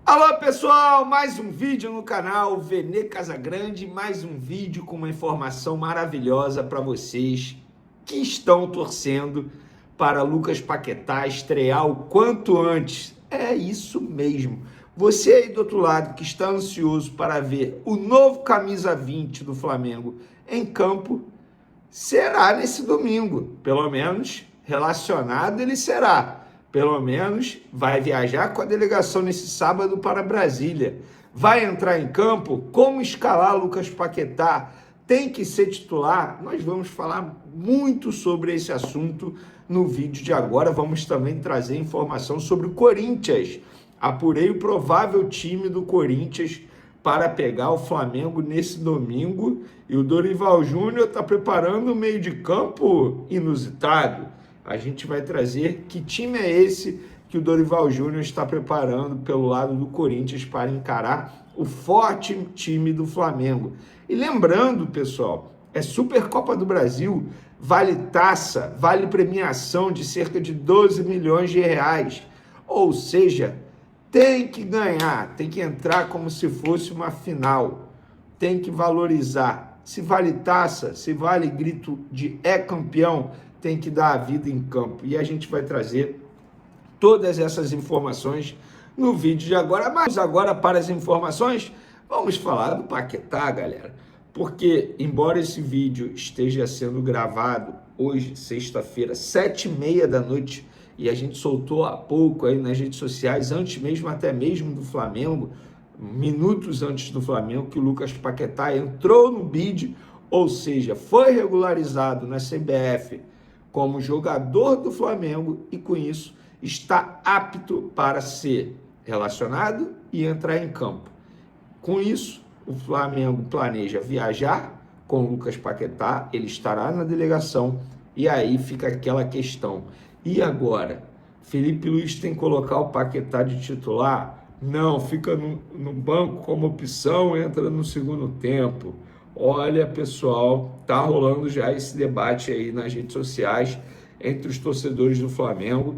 Alô pessoal, mais um vídeo no canal Vene Casagrande, mais um vídeo com uma informação maravilhosa para vocês que estão torcendo para Lucas Paquetá estrear o quanto antes. É isso mesmo, você aí do outro lado que está ansioso para ver o novo camisa 20 do Flamengo em campo, será nesse domingo, pelo menos relacionado ele será. Pelo menos vai viajar com a delegação nesse sábado para Brasília. Vai entrar em campo? Como escalar Lucas Paquetá? Tem que ser titular? Nós vamos falar muito sobre esse assunto no vídeo de agora. Vamos também trazer informação sobre o Corinthians. Apurei o provável time do Corinthians para pegar o Flamengo nesse domingo. E o Dorival Júnior está preparando um meio de campo inusitado. A gente vai trazer que time é esse que o Dorival Júnior está preparando pelo lado do Corinthians para encarar o forte time do Flamengo. E lembrando, pessoal, é Supercopa do Brasil, vale taça, vale premiação de cerca de 12 milhões de reais. Ou seja, tem que ganhar, tem que entrar como se fosse uma final, tem que valorizar. Se vale taça, se vale grito de é campeão, tem que dar a vida em campo. E a gente vai trazer todas essas informações no vídeo de agora. Mas agora, para as informações, vamos falar do Paquetá, galera. Porque, embora esse vídeo esteja sendo gravado hoje, sexta-feira, 7h30 da noite, e a gente soltou há pouco aí nas redes sociais, antes mesmo, até mesmo do Flamengo, minutos antes do Flamengo, que o Lucas Paquetá entrou no bid, ou seja, foi regularizado na CBF como jogador do Flamengo e, com isso, está apto para ser relacionado e entrar em campo. Com isso, o Flamengo planeja viajar com o Lucas Paquetá, ele estará na delegação, e aí fica aquela questão. E agora? Felipe Luiz tem que colocar o Paquetá de titular? Não, fica no banco como opção, entra no segundo tempo. Olha, pessoal, tá rolando já esse debate aí nas redes sociais entre os torcedores do Flamengo.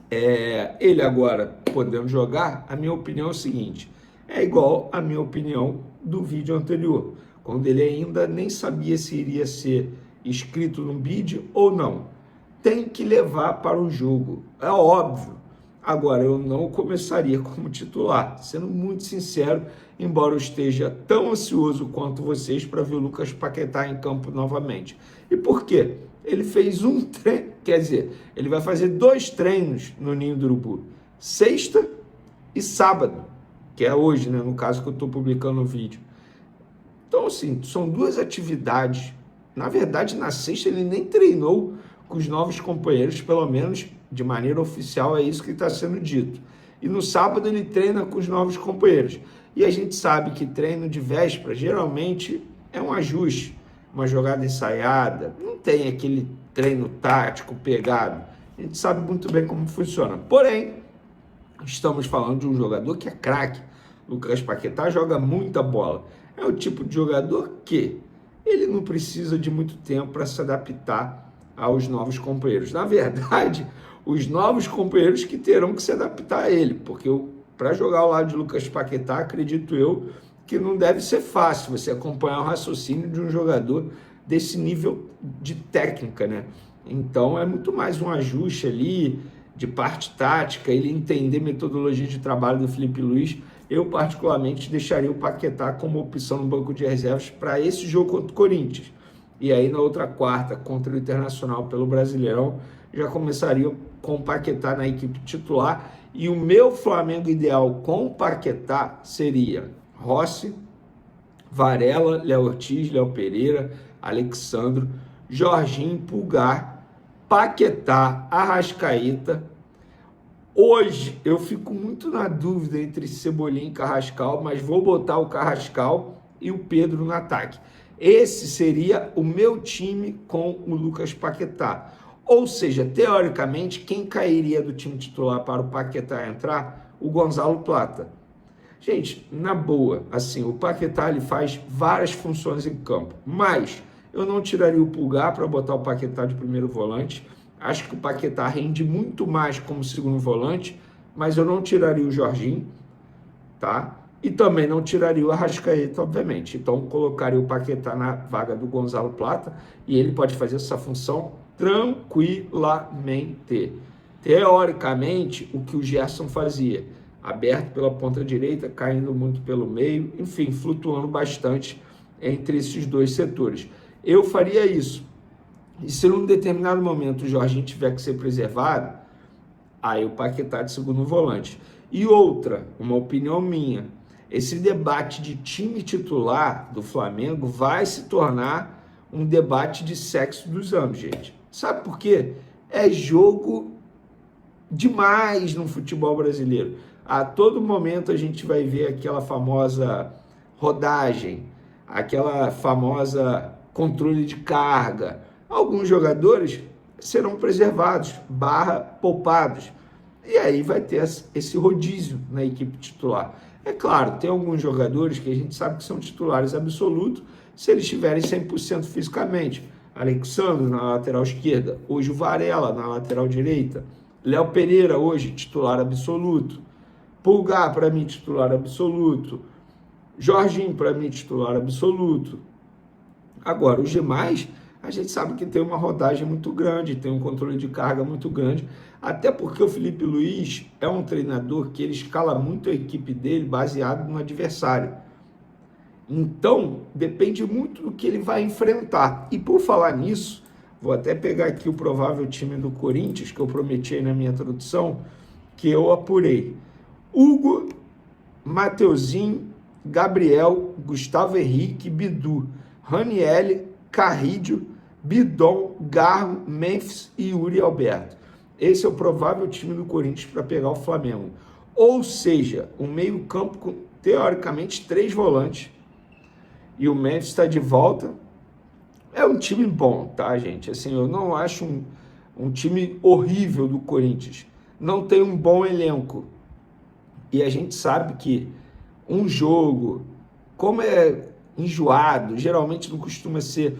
Ele agora podendo jogar, a minha opinião é o seguinte, é igual a minha opinião do vídeo anterior, quando ele ainda nem sabia se iria ser inscrito no bid ou não. Tem que levar para o jogo, é óbvio. Agora, eu não começaria como titular, sendo muito sincero, embora eu esteja tão ansioso quanto vocês para ver o Lucas Paquetá em campo novamente. E por quê? Ele fez um treino, quer dizer, ele vai fazer 2 treinos no Ninho do Urubu, sexta e sábado, que é hoje, né, no caso que eu estou publicando o vídeo. Então, assim, são 2 atividades. Na verdade, na sexta ele nem treinou com os novos companheiros, pelo menos de maneira oficial, é isso que está sendo dito. E no sábado ele treina com os novos companheiros. E a gente sabe que treino de véspera geralmente é um ajuste, uma jogada ensaiada, não tem aquele treino tático pegado. A gente sabe muito bem como funciona. Porém, estamos falando de um jogador que é craque. Lucas Paquetá joga muita bola. É o tipo de jogador que ele não precisa de muito tempo para se adaptar aos novos companheiros. Na verdade, os novos companheiros que terão que se adaptar a ele, porque para jogar ao lado de Lucas Paquetá, acredito eu, que não deve ser fácil você acompanhar o raciocínio de um jogador desse nível de técnica, né? Então, é muito mais um ajuste ali de parte tática, ele entender metodologia de trabalho do Felipe Luiz. Eu, particularmente, deixaria o Paquetá como opção no banco de reservas para esse jogo contra o Corinthians. E aí, na outra quarta, contra o Internacional pelo Brasileirão, já começaria com o Paquetá na equipe titular. E o meu Flamengo ideal com o Paquetá seria Rossi, Varela, Léo Ortiz, Léo Pereira, Alexandro, Jorginho, Pulgar, Paquetá, Arrascaeta. Hoje eu fico muito na dúvida entre Cebolinha e Carrascal, mas vou botar o Carrascal e o Pedro no ataque. Esse seria o meu time com o Lucas Paquetá. Ou seja, teoricamente, quem cairia do time titular para o Paquetá entrar? O Gonzalo Plata. Gente, na boa, assim, o Paquetá ele faz várias funções em campo, mas eu não tiraria o Pulgar para botar o Paquetá de primeiro volante. Acho que o Paquetá rende muito mais como segundo volante, mas eu não tiraria o Jorginho. tá? E também não tiraria o Arrascaeta, obviamente. Então, colocaria o Paquetá na vaga do Gonzalo Plata e ele pode fazer essa função tranquilamente. Teoricamente, o que o Gerson fazia, aberto pela ponta direita, caindo muito pelo meio, enfim, flutuando bastante entre esses dois setores. Eu faria isso. E se num determinado momento o Jorginho tiver que ser preservado, aí o Paquetá de segundo volante. E outra, uma opinião minha, esse debate de time titular do Flamengo vai se tornar um debate de sexo dos anos, gente. Sabe por quê? É jogo demais no futebol brasileiro. A todo momento a gente vai ver aquela famosa rodagem, aquela famosa controle de carga. Alguns jogadores serão preservados, poupados. E aí vai ter esse rodízio na equipe titular. É claro, tem alguns jogadores que a gente sabe que são titulares absolutos se eles estiverem 100% fisicamente. Alexandre na lateral esquerda, hoje o Varela na lateral direita, Léo Pereira hoje titular absoluto, Pulgar para mim titular absoluto, Jorginho para mim titular absoluto. Agora, os demais, a gente sabe que tem uma rodagem muito grande, tem um controle de carga muito grande, até porque o Felipe Luiz é um treinador que ele escala muito a equipe dele baseado no adversário. Então, depende muito do que ele vai enfrentar. E por falar nisso, vou até pegar aqui o provável time do Corinthians, que eu prometi aí na minha introdução, que eu apurei. Hugo, Mateuzinho, Gabriel, Gustavo Henrique, Bidu, Ranieri, Carrídio, Bidon, Garro, Memphis e Yuri Alberto. Esse é o provável time do Corinthians para pegar o Flamengo. Ou seja, um meio-campo com, teoricamente, 3 volantes. E o Memphis está de volta. É um time bom, tá, gente? Assim, eu não acho um time horrível do Corinthians. Não tem um bom elenco. E a gente sabe que um jogo, como é enjoado, geralmente não costuma ser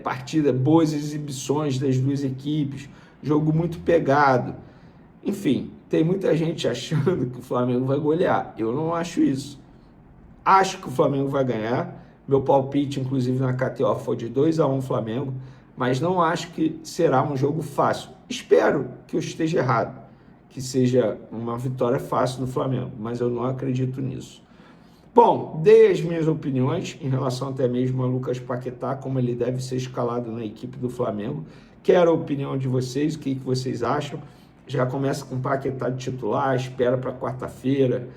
partida, boas exibições das duas equipes, jogo muito pegado. Enfim, tem muita gente achando que o Flamengo vai golear. Eu não acho isso. Acho que o Flamengo vai ganhar. Meu palpite, inclusive, na KTO foi de 2-1 Flamengo, mas não acho que será um jogo fácil. Espero que eu esteja errado, que seja uma vitória fácil do Flamengo, mas eu não acredito nisso. Bom, dei as minhas opiniões em relação até mesmo a Lucas Paquetá, como ele deve ser escalado na equipe do Flamengo. Quero a opinião de vocês, o que vocês acham. Já começa com Paquetá de titular, espera para quarta-feira.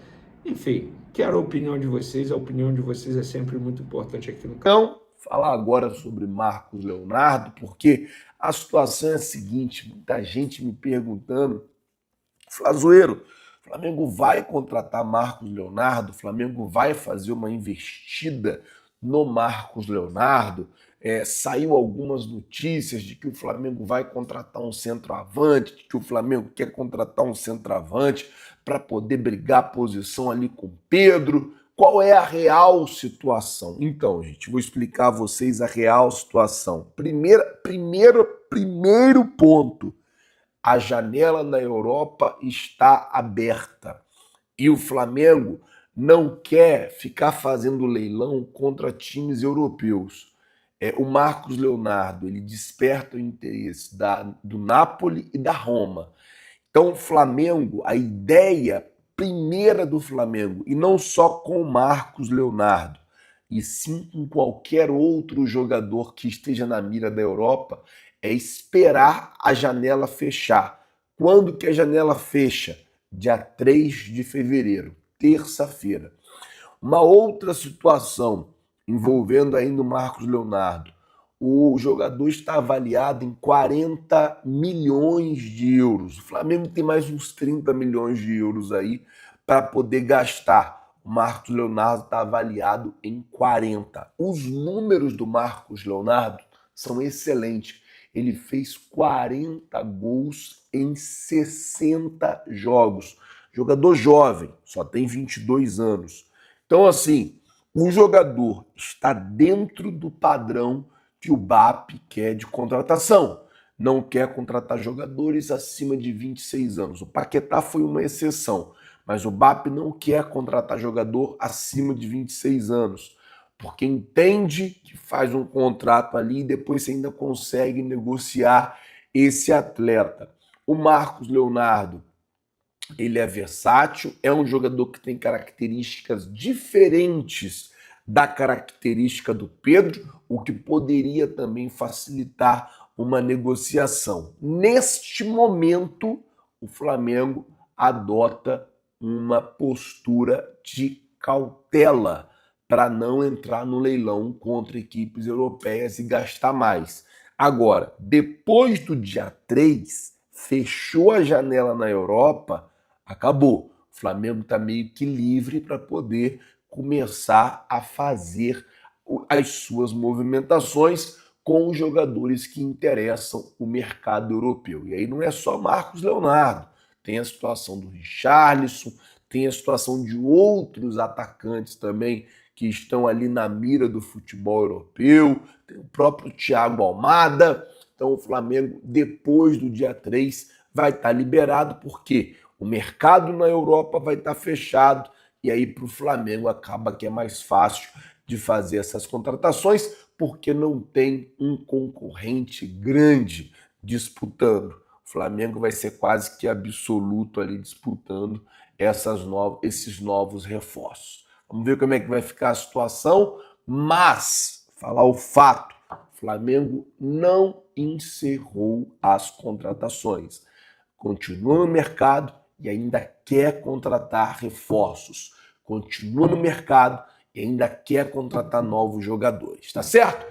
Enfim, quero a opinião de vocês. A opinião de vocês é sempre muito importante aqui no canal. Então, falar agora sobre Marcos Leonardo, porque a situação é a seguinte, muita gente me perguntando, Flazoeiro, o Flamengo vai contratar Marcos Leonardo? O Flamengo vai fazer uma investida no Marcos Leonardo? Saiu algumas notícias de que o Flamengo vai contratar um centroavante, de que o Flamengo quer contratar um centroavante para poder brigar a posição ali com Pedro. Qual é a real situação? Então, gente, vou explicar a vocês a real situação. Primeiro ponto. A janela na Europa está aberta e o Flamengo não quer ficar fazendo leilão contra times europeus. O Marcos Leonardo, ele desperta o interesse do Napoli e da Roma. Então o Flamengo, a ideia primeira do Flamengo, e não só com o Marcos Leonardo, e sim com qualquer outro jogador que esteja na mira da Europa, é esperar a janela fechar. Quando que a janela fecha? Dia 3 de fevereiro, terça-feira. Uma outra situação envolvendo ainda o Marcos Leonardo. O jogador está avaliado em 40 milhões de euros. O Flamengo tem mais uns 30 milhões de euros aí para poder gastar. O Marcos Leonardo está avaliado em 40. Os números do Marcos Leonardo são excelentes. Ele fez 40 gols em 60 jogos. Jogador jovem, só tem 22 anos. Então, assim, o jogador está dentro do padrão que o BAP quer de contratação. Não quer contratar jogadores acima de 26 anos. O Paquetá foi uma exceção. Mas o BAP não quer contratar jogador acima de 26 anos, porque entende que faz um contrato ali e depois você ainda consegue negociar esse atleta. O Marcos Leonardo, ele é versátil, é um jogador que tem características diferentes da característica do Pedro, o que poderia também facilitar uma negociação. Neste momento, o Flamengo adota uma postura de cautela para não entrar no leilão contra equipes europeias e gastar mais. Agora, depois do dia 3, fechou a janela na Europa, acabou. O Flamengo está meio que livre para poder começar a fazer as suas movimentações com os jogadores que interessam o mercado europeu. E aí não é só Marcos Leonardo, tem a situação do Richarlison, tem a situação de outros atacantes também que estão ali na mira do futebol europeu, tem o próprio Thiago Almada. Então o Flamengo, depois do dia 3, vai estar liberado, porque o mercado na Europa vai estar fechado, e aí para o Flamengo acaba que é mais fácil de fazer essas contratações, porque não tem um concorrente grande disputando. O Flamengo vai ser quase que absoluto ali disputando esses novos reforços. Vamos ver como é que vai ficar a situação, mas falar o fato, o Flamengo não encerrou as contratações. Continua no mercado e ainda quer contratar reforços. Continua no mercado e ainda quer contratar novos jogadores, tá certo?